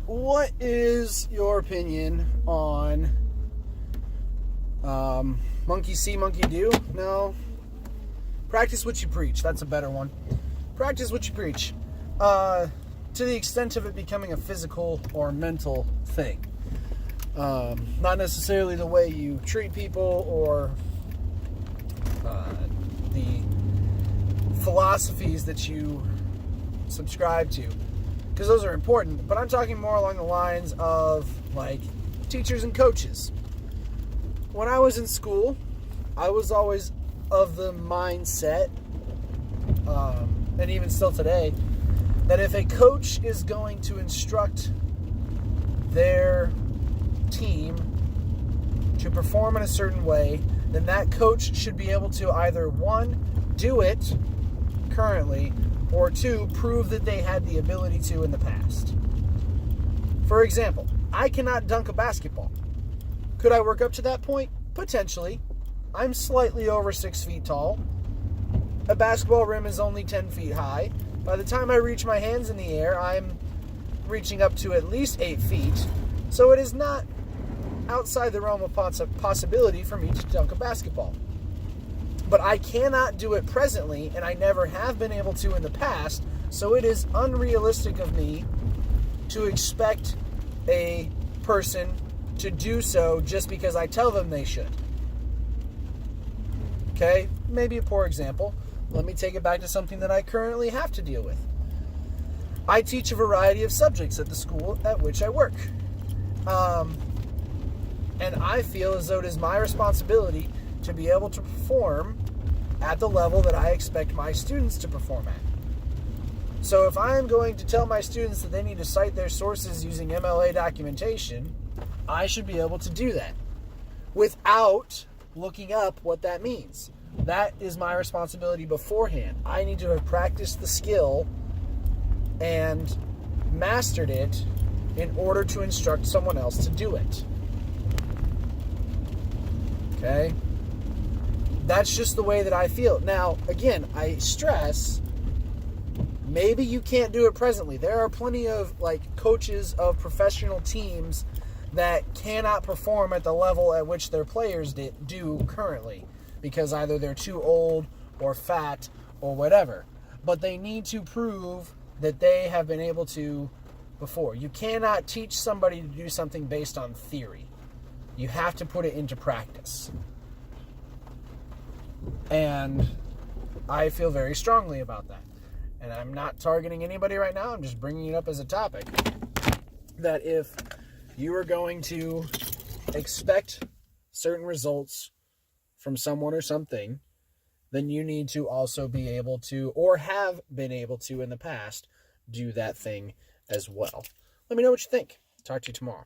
what is your opinion on monkey see, monkey do? No. Practice what you preach. That's a better one. Practice what you preach. To the extent of it becoming a physical or mental thing. Not necessarily the way you treat people or the philosophies that you subscribe to, because those are important, but I'm talking more along the lines of like teachers and coaches. When I was in school, I was always of the mindset, and even still today, that if a coach is going to instruct their team to perform in a certain way, then that coach should be able to either, one, do it currently, or two, prove that they had the ability to in the past. For example, I cannot dunk a basketball. Could I work up to that point? Potentially. I'm slightly over 6 feet tall. A basketball rim is only 10 feet high. By the time I reach my hands in the air, I'm reaching up to at least 8 feet. So it is not outside the realm of possibility for me to dunk a basketball. But I cannot do it presently, and I never have been able to in the past, so it is unrealistic of me to expect a person to do so just because I tell them they should. Okay, maybe a poor example. Let me take it back to something that I currently have to deal with. I teach a variety of subjects at the school at which I work. And I feel as though it is my responsibility to be able to perform at the level that I expect my students to perform at. So if I am going to tell my students that they need to cite their sources using MLA documentation, I should be able to do that without looking up what that means. That is my responsibility beforehand. I need to have practiced the skill and mastered it in order to instruct someone else to do it. Okay? That's just the way that I feel. Now, again, I stress, maybe you can't do it presently. There are plenty of coaches of professional teams that cannot perform at the level at which their players do currently, because either they're too old or fat or whatever. But they need to prove that they have been able to before. You cannot teach somebody to do something based on theory. You have to put it into practice. And I feel very strongly about that. And I'm not targeting anybody right now. I'm just bringing it up as a topic. That if you are going to expect certain results from someone or something, then you need to also be able to, or have been able to in the past, do that thing as well. Let me know what you think. Talk to you tomorrow.